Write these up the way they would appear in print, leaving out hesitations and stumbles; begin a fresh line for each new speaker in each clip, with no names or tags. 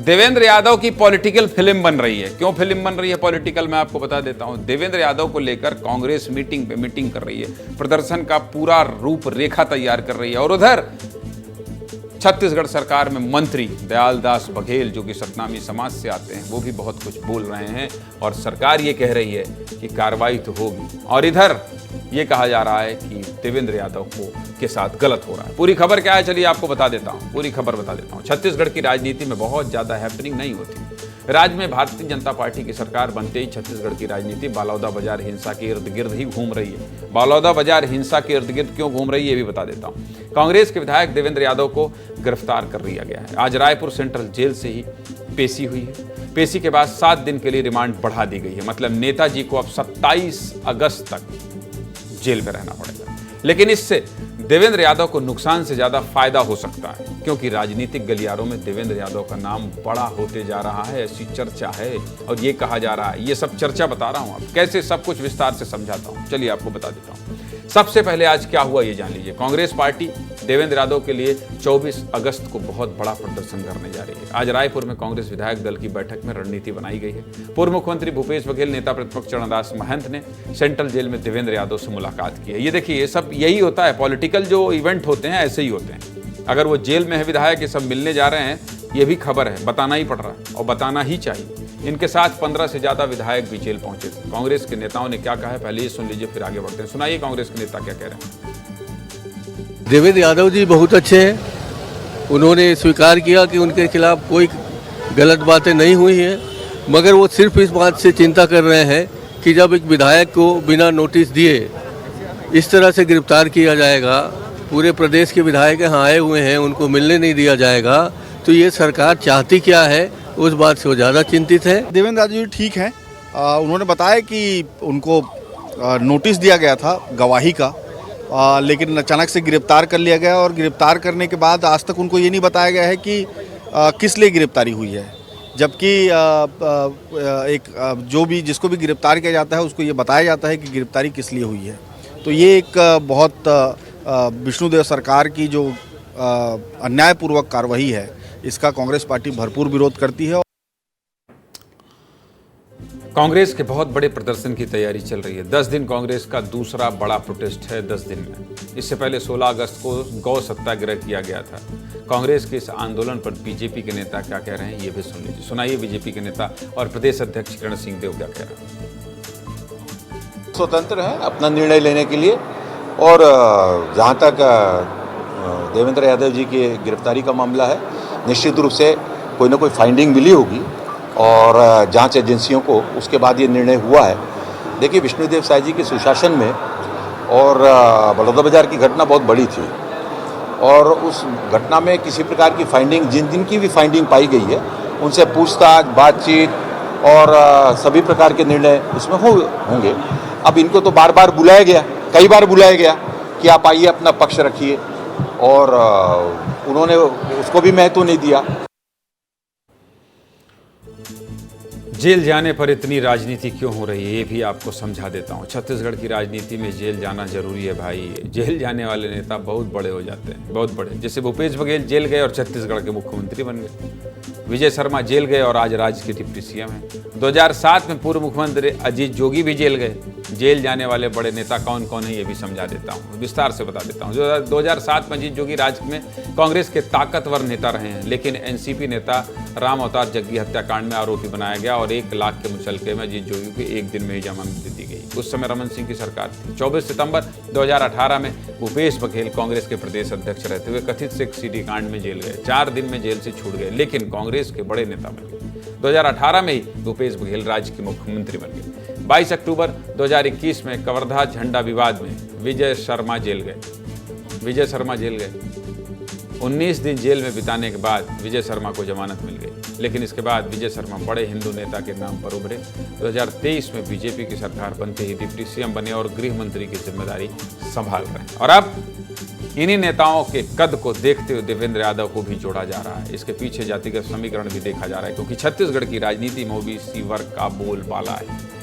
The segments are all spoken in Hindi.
देवेंद्र यादव की पॉलिटिकल फिल्म बन रही है। क्यों फिल्म बन रही है पॉलिटिकल, मैं आपको बता देता हूं। देवेंद्र यादव को लेकर कांग्रेस मीटिंग पे मीटिंग कर रही है, प्रदर्शन का पूरा रूपरेखा तैयार कर रही है। और उधर छत्तीसगढ़ सरकार में मंत्री दयालदास बघेल, जो कि सतनामी समाज से आते हैं, वो भी बहुत कुछ बोल रहे हैं और सरकार ये कह रही है कि कार्रवाई तो होगी। और इधर ये कहा जा रहा है कि देवेंद्र यादव के साथ गलत हो रहा है। पूरी खबर क्या है, चलिए आपको बता देता हूं, पूरी खबर बता देता हूं। छत्तीसगढ़ की राजनीति में बहुत ज्यादा हैपनिंग नहीं होती। राज्य में भारतीय जनता पार्टी की सरकार बनते ही छत्तीसगढ़ की राजनीति बालौदा बाजार हिंसा के इर्द गिर्द ही घूम रही है। बालौदा बाजार हिंसा के इर्द गिर्द क्यों घूम रही है ये भी बता देता हूं। कांग्रेस के विधायक देवेंद्र यादव को गिरफ्तार कर लिया गया है। आज रायपुर सेंट्रल जेल से ही पेशी हुई है। पेशी के बाद 7 दिन के लिए रिमांड बढ़ा दी गई है। मतलब नेताजी को अब 27 अगस्त तक जेल में रहना पड़ेगा। लेकिन इससे देवेंद्र यादव को नुकसान से ज्यादा फायदा हो सकता है, क्योंकि राजनीतिक गलियारों में देवेंद्र यादव का नाम बड़ा होते जा रहा है, ऐसी चर्चा है। और ये कहा जा रहा है, ये सब चर्चा बता रहा हूं, अब कैसे सब कुछ विस्तार से समझाता हूं, चलिए आपको बता देता हूं। सबसे पहले आज क्या हुआ ये जान लीजिए। कांग्रेस पार्टी देवेंद्र यादव के लिए 24 अगस्त को बहुत बड़ा प्रदर्शन करने जा रही है। आज रायपुर में कांग्रेस विधायक दल की बैठक में रणनीति बनाई गई है। पूर्व मुख्यमंत्री भूपेश बघेल, नेता प्रतिपक्ष चरणदास महंत ने सेंट्रल जेल में देवेंद्र यादव से मुलाकात की है। ये देखिए, ये सब यही होता है, पॉलिटिकल जो इवेंट होते हैं ऐसे ही होते हैं। अगर वो जेल में है विधायक, ये सब मिलने जा रहे हैं, ये भी खबर है, बताना ही पड़ रहा है और बताना ही चाहिए। इनके साथ 15 से ज्यादा विधायक भी जेल पहुंचे थे। कांग्रेस के नेताओं ने क्या कहा है पहले ये सुन लीजिए, फिर आगे बढ़ते हैं। सुनाइए कांग्रेस के नेता क्या कह रहे हैं।
देवेंद्र यादव जी बहुत अच्छे हैं। उन्होंने स्वीकार किया कि उनके खिलाफ कोई गलत बातें नहीं हुई हैं, मगर वो सिर्फ इस बात से चिंता कर रहे हैं कि जब एक विधायक को बिना नोटिस दिए इस तरह से गिरफ्तार किया जाएगा, पूरे प्रदेश के विधायक यहाँ आए हुए हैं, उनको मिलने नहीं दिया जाएगा, तो ये सरकार चाहती क्या है, उस बात से वो ज़्यादा चिंतित है।
देवेंद्र यादव जी ठीक हैं। उन्होंने बताया कि उनको नोटिस दिया गया था गवाही का, लेकिन अचानक से गिरफ्तार कर लिया गया और गिरफ्तार करने के बाद आज तक उनको ये नहीं बताया गया है कि किस लिए गिरफ्तारी हुई है। जबकि जो भी जिसको भी गिरफ्तार किया जाता है उसको ये बताया जाता है कि गिरफ्तारी किस लिए हुई है। तो ये एक बहुत विष्णुदेव सरकार की जो अन्यायपूर्वक कार्रवाई है, इसका कांग्रेस पार्टी भरपूर विरोध करती है।
कांग्रेस के बहुत बड़े प्रदर्शन की तैयारी चल रही है। 10 दिन कांग्रेस का दूसरा बड़ा प्रोटेस्ट है 10 दिन में। इससे पहले 16 अगस्त को गौ सत्याग्रह किया गया था। कांग्रेस के इस आंदोलन पर बीजेपी के नेता क्या कह रहे हैं ये भी सुन लीजिए। सुनाइए बीजेपी के नेता और प्रदेश अध्यक्ष किरण सिंहदेव क्या कह रहे हैं।
स्वतंत्र है अपना निर्णय लेने के लिए, और जहाँ तक देवेंद्र यादव जी की गिरफ्तारी का मामला है, निश्चित रूप से कोई ना कोई फाइंडिंग मिली होगी और जांच एजेंसियों को, उसके बाद ये निर्णय हुआ है। देखिए, विष्णुदेव साय जी के सुशासन में और बलौदा बाजार की घटना बहुत बड़ी थी, और उस घटना में किसी प्रकार की फाइंडिंग, जिनकी भी फाइंडिंग पाई गई है, उनसे पूछताछ, बातचीत और सभी प्रकार के निर्णय इसमें होंगे। अब इनको तो बार बार बुलाया गया, कई बार बुलाया गया कि आप आइए अपना पक्ष रखिए, और उन्होंने उसको भी महत्व नहीं दिया।
जेल जाने पर इतनी राजनीति क्यों हो रही है ये भी आपको समझा देता हूं। छत्तीसगढ़ की राजनीति में जेल जाना जरूरी है भाई। जेल जाने वाले नेता बहुत बड़े हो जाते हैं, बहुत बड़े। जैसे भूपेश बघेल जेल गए और छत्तीसगढ़ के मुख्यमंत्री बन गए। विजय शर्मा जेल गए और आज राज्य के डिप्टी सीएम हैं। 2007 में पूर्व मुख्यमंत्री अजीत जोगी भी जेल गए। जेल जाने वाले बड़े नेता कौन कौन है ये भी समझा देता हूँ, विस्तार से बता देता हूँ। 2007 में अजीत जोगी राज्य में कांग्रेस के ताकतवर नेता रहे हैं, लेकिन एनसीपी नेता राम अवतार जग्गी हत्याकांड में आरोपी बनाया गया और 1 लाख के मुचलके में अजीत जोगी को 1 दिन में ही जमानत दे दी गई। उस समय रमन सिंह की सरकार थी। 24 सितंबर 2018 में भूपेश बघेल कांग्रेस के प्रदेश अध्यक्ष रहते हुए कथित सिख सीडी कांड में जेल गए। 4 दिन में जेल से छूट गए, लेकिन कांग्रेस के बड़े नेता बन गए। 2018 में ही भूपेश बघेल राज्य के मुख्यमंत्री बन गए। 22 अक्टूबर 2021 में कवर्धा झंडा विवाद में विजय शर्मा जेल गए। 19 दिन जेल में बिताने के बाद विजय शर्मा को जमानत मिल गई, लेकिन इसके बाद विजय शर्मा बड़े हिंदू नेता के नाम पर उभरे। 2023 में बीजेपी की सरकार बनते ही डिप्टी सीएम बने और गृह मंत्री की जिम्मेदारी संभाल रहे हैं। और अब इन्हीं नेताओं के कद को देखते हुए देवेंद्र यादव को भी जोड़ा जा रहा है। इसके पीछे जातिगत समीकरण भी देखा जा रहा है, क्योंकि छत्तीसगढ़ की राजनीति में ओबीसी वर्ग का बोलबाला है।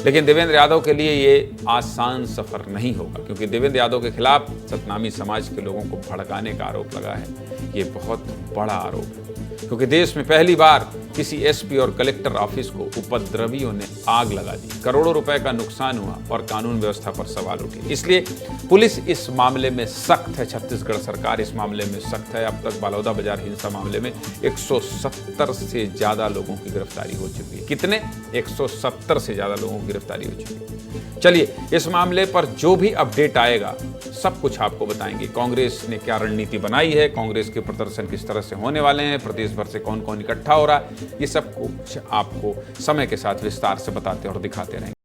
लेकिन देवेंद्र यादव के लिए ये आसान सफर नहीं होगा, क्योंकि देवेंद्र यादव के खिलाफ सतनामी समाज के लोगों को भड़काने का आरोप लगा है। ये बहुत बड़ा आरोप है। क्योंकि देश में पहली बार किसी एसपी और कलेक्टर ऑफिस को उपद्रवियों ने आग लगा दी, करोड़ों रुपए का नुकसान हुआ और कानून व्यवस्था पर सवाल उठे। इसलिए पुलिस इस मामले में सख्त है, छत्तीसगढ़ सरकार इस मामले में सख्त है। अब तक बलौदा बाजार हिंसा मामले में 170 से ज्यादा लोगों की गिरफ्तारी हो चुकी है। कितने? 170 से ज्यादा लोगों की गिरफ्तारी हो चुकी है। चलिए, इस मामले पर जो भी अपडेट आएगा सब कुछ आपको बताएंगे। कांग्रेस ने क्या रणनीति बनाई है, कांग्रेस के प्रदर्शन किस तरह से होने वाले हैं, प्रदेश भर से कौन कौन इकट्ठा हो रहा है, ये सब कुछ आपको समय के साथ विस्तार से बताते और दिखाते रहेंगे।